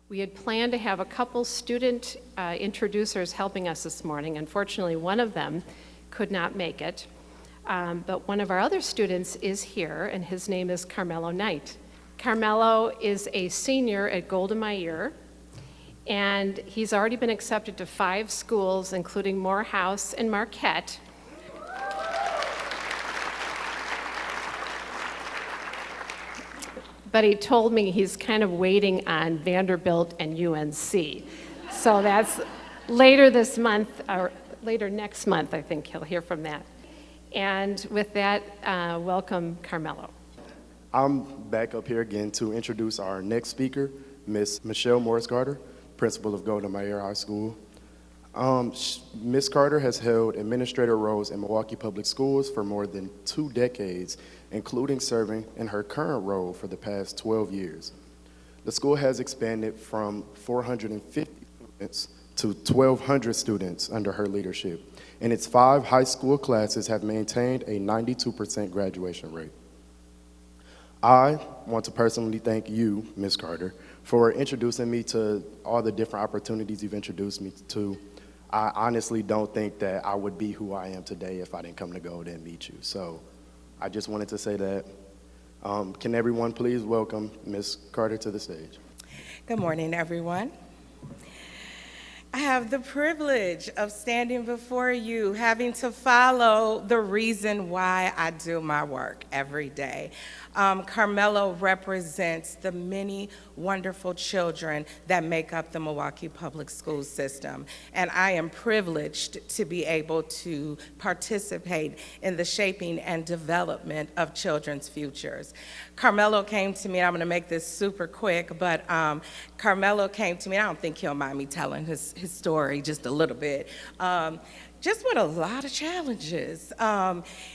We had planned to have a couple student introducers helping us this morning. Unfortunately, one of them could not make it, but one of our other students is here, and his name is Carmelo Knight. Carmelo is a senior at Golda Meir, and he's already been accepted to 5 schools, including Morehouse and Marquette. But he told me he's kind of waiting on Vanderbilt and UNC. So that's later this month, or later next month, I think he'll hear from that. And with that, welcome Carmelo. I'm back up here again to introduce our next speaker, Miss Michelle Morris-Carter, principal of Golda Meir High School. Ms. Carter has held administrator roles in Milwaukee Public Schools for more than 2 decades, including serving in her current role for the past 12 years. The school has expanded from 450 students to 1,200 students under her leadership, and its 5 high school classes have maintained a 92% graduation rate. I want to personally thank you, Ms. Carter, for introducing me to all the different opportunities you've introduced me to. I honestly don't think that I would be who I am today if I didn't come to Golda and meet you. So I just wanted to say that. Can everyone please welcome Ms. Carter to the stage? Good morning, everyone. I have the privilege of standing before you, having to follow the reason why I do my work every day. Carmelo represents the many wonderful children that make up the Milwaukee Public School system, and I am privileged to be able to participate in the shaping and development of children's futures. Carmelo came to me, and I'm going to make this super quick, but Carmelo came to me, and I don't think he'll mind me telling his story just a little bit. Just with a lot of challenges.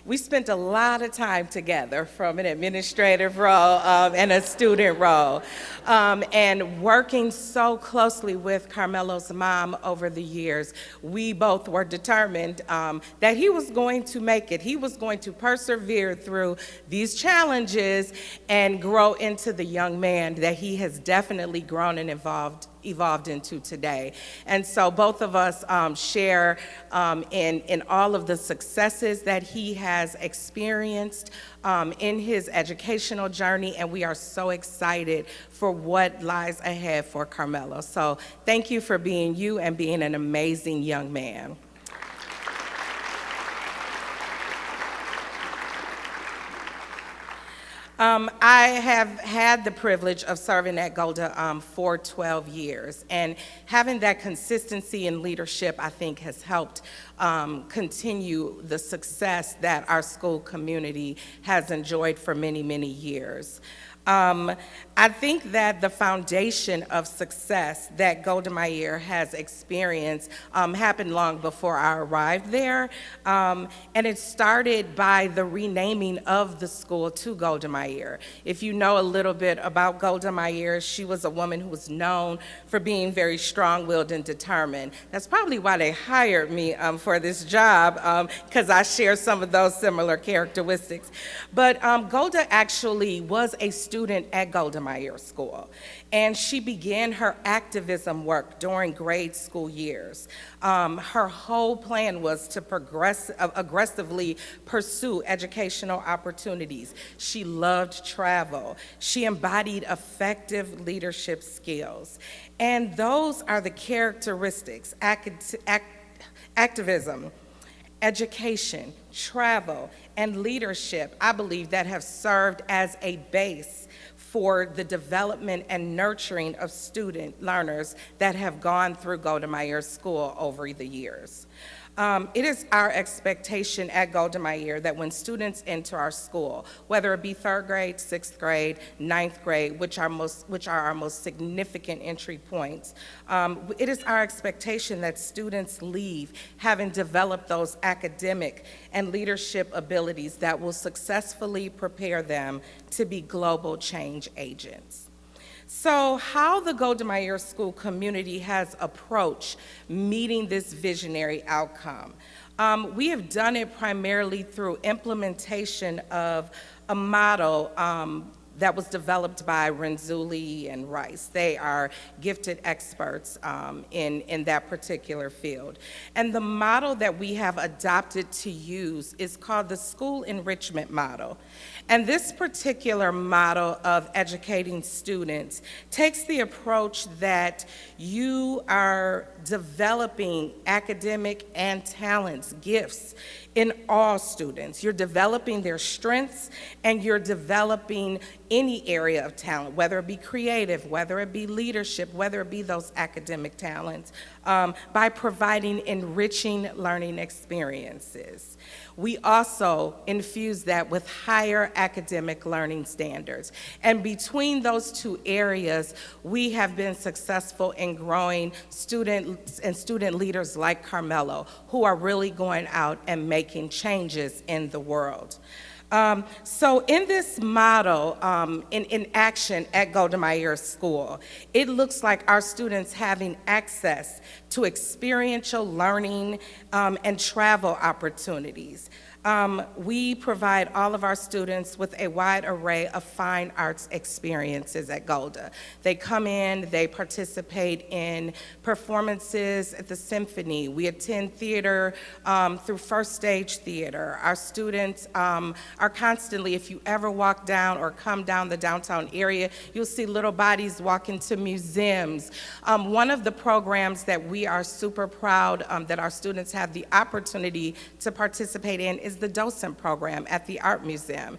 We spent a lot of time together from an administrative role and a student role. And working so closely with Carmelo's mom over the years, we both were determined that he was going to make it. He was going to persevere through these challenges and grow into the young man that he has definitely grown and evolved into today. And so both of us share in all of the successes that he has experienced in his educational journey, and we are so excited for what lies ahead for Carmelo. So thank you for being you and being an amazing young man. I have had the privilege of serving at Golda for 12 years, and having that consistency in leadership, I think, has helped continue the success that our school community has enjoyed for many, many years. I think that the foundation of success that Golda Meir has experienced happened long before I arrived there, and it started by the renaming of the school to Golda Meir. If you know a little bit about Golda Meir, she was a woman who was known for being very strong-willed and determined. That's probably why they hired me for this job, because I share some of those similar characteristics. But Golda actually was a student at Golda Meir School, and she began her activism work during grade school years. Her whole plan was to aggressively pursue educational opportunities. She loved travel. She embodied effective leadership skills. And those are the characteristics: activism, education, travel, and leadership, I believe, that have served as a base for the development and nurturing of student learners that have gone through Golda Meir School over the years. It is our expectation at Golda Meir that when students enter our school, whether it be 3rd grade, 6th grade, 9th grade, which are our most significant entry points, it is our expectation that students leave having developed those academic and leadership abilities that will successfully prepare them to be global change agents. So how the Golda Meir School community has approached meeting this visionary outcome. We have done it primarily through implementation of a model that was developed by Renzulli and Rice. They are gifted experts in that particular field. And the model that we have adopted to use is called the school enrichment model. And this particular model of educating students takes the approach that you are developing academic and talents, gifts in all students. You're developing their strengths and you're developing any area of talent, whether it be creative, whether it be leadership, whether it be those academic talents, by providing enriching learning experiences. We also infuse that with higher academic learning standards. And between those two areas, we have been successful in growing students and student leaders like Carmelo, who are really going out and making changes in the world. So in this model, in action at Golda Meir School, it looks like our students having access to experiential learning and travel opportunities. We provide all of our students with a wide array of fine arts experiences at Golda. They come in, they participate in performances at the symphony. We attend theater through First Stage Theater. Our students are constantly, if you ever walk down or come down the downtown area, you'll see little bodies walking to museums. One of the programs that we are super proud that our students have the opportunity to participate in is the docent program at the Art Museum.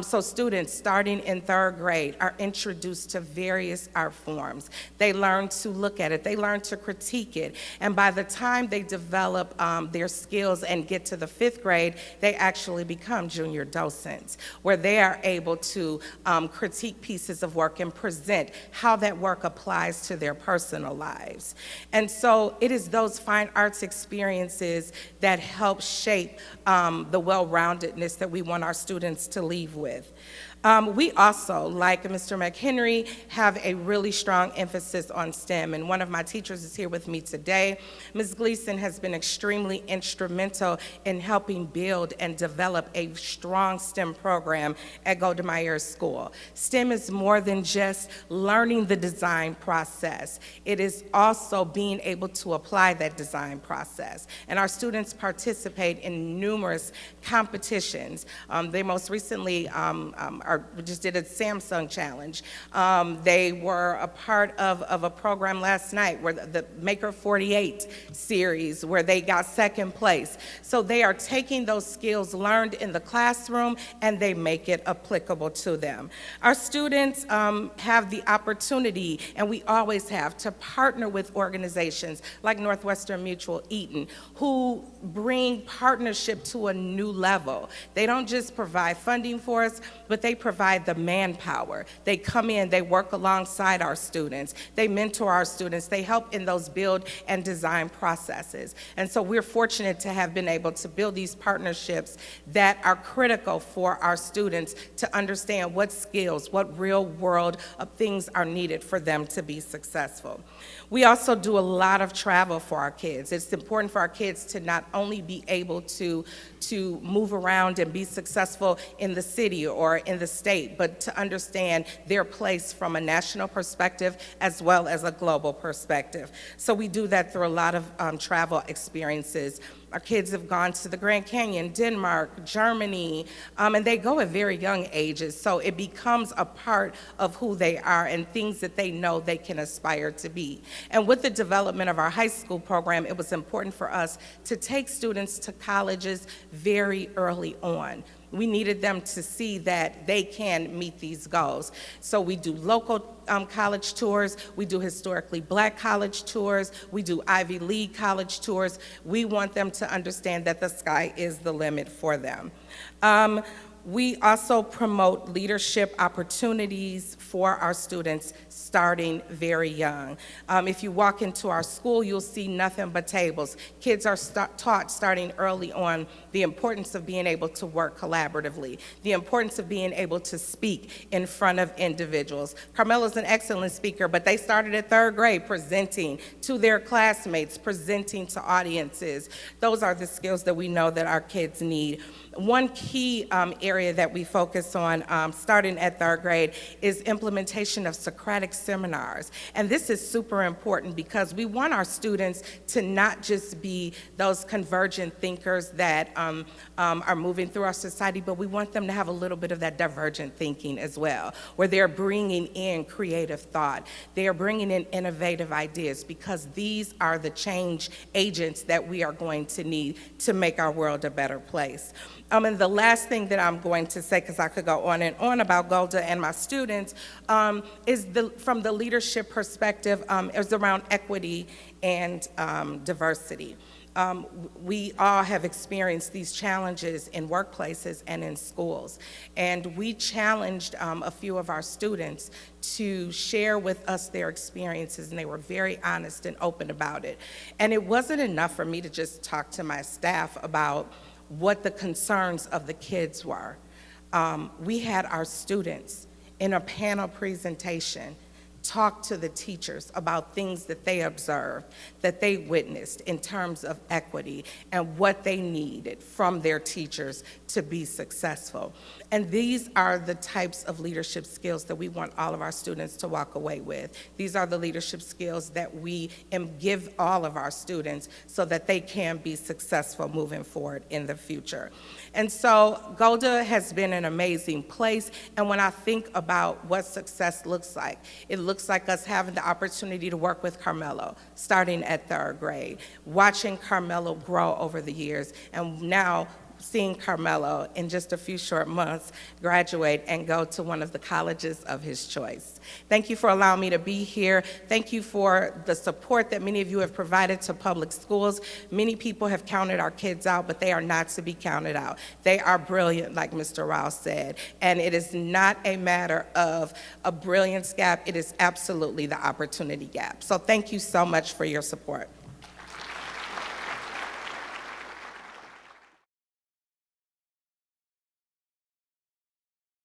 So students starting in 3rd grade are introduced to various art forms. They learn to look at it, they learn to critique it, and by the time they develop their skills and get to the 5th grade, they actually become junior docents, where they are able to critique pieces of work and present how that work applies to their personal lives. And so it is those fine arts experiences that help shape the well-roundedness that we want our students to leave with. We also, like Mr. McHenry, have a really strong emphasis on STEM, and one of my teachers is here with me today. Ms. Gleason has been extremely instrumental in helping build and develop a strong STEM program at Golda Meir School. STEM is more than just learning the design process. It is also being able to apply that design process, and our students participate in numerous competitions. They most recently we just did a Samsung challenge. They were a part of a program last night where the Maker 48 series, where they got 2nd place. So they are taking those skills learned in the classroom and they make it applicable to them. Our students have the opportunity, and we always have, to partner with organizations like Northwestern Mutual, Eaton, who bring partnership to a new level. They don't just provide funding for us, but they provide the manpower. They come in, they work alongside our students, they mentor our students, they help in those build and design processes. And so we're fortunate to have been able to build these partnerships that are critical for our students to understand what skills, what real world of things are needed for them to be successful. We also do a lot of travel for our kids. It's important for our kids to not only be able to move around and be successful in the city or in the state, but to understand their place from a national perspective as well as a global perspective. So we do that through a lot of travel experiences. Our kids have gone to the Grand Canyon, Denmark, Germany, and they go at very young ages, so it becomes a part of who they are and things that they know they can aspire to be. And with the development of our high school program, it was important for us to take students to colleges very early on. We needed them to see that they can meet these goals. So we do local college tours, we do historically Black college tours, we do Ivy League college tours. We want them to understand that the sky is the limit for them. We also promote leadership opportunities for our students starting very young. If you walk into our school, you'll see nothing but tables. Kids are taught starting early on the importance of being able to work collaboratively, the importance of being able to speak in front of individuals. Carmelo's an excellent speaker, but they started at 3rd grade presenting to their classmates, presenting to audiences. Those are the skills that we know that our kids need. One key area that we focus on, starting at 3rd grade, is implementation of Socratic seminars. And this is super important because we want our students to not just be those convergent thinkers that are moving through our society, but we want them to have a little bit of that divergent thinking as well, where they're bringing in creative thought. They are bringing in innovative ideas, because these are the change agents that we are going to need to make our world a better place. And the last thing that I'm going to say, because I could go on and on about Golda and my students, is from the leadership perspective, is around equity and diversity. We all have experienced these challenges in workplaces and in schools. And we challenged a few of our students to share with us their experiences, and they were very honest and open about it. And it wasn't enough for me to just talk to my staff about what the concerns of the kids were. We had our students in a panel presentation talk to the teachers about things that they observed, that they witnessed in terms of equity and what they needed from their teachers to be successful. And these are the types of leadership skills that we want all of our students to walk away with. These are the leadership skills that we give all of our students so that they can be successful moving forward in the future. And so Golda has been an amazing place, and when I think about what success looks like, it looks like us having the opportunity to work with Carmelo, starting at 3rd grade, watching Carmelo grow over the years, and now seeing Carmelo in just a few short months graduate and go to one of the colleges of his choice. Thank you for allowing me to be here. Thank you for the support that many of you have provided to public schools. Many people have counted our kids out, but they are not to be counted out. They are brilliant, like Mr. Rouse said, and it is not a matter of a brilliance gap. It is absolutely the opportunity gap. So thank you so much for your support.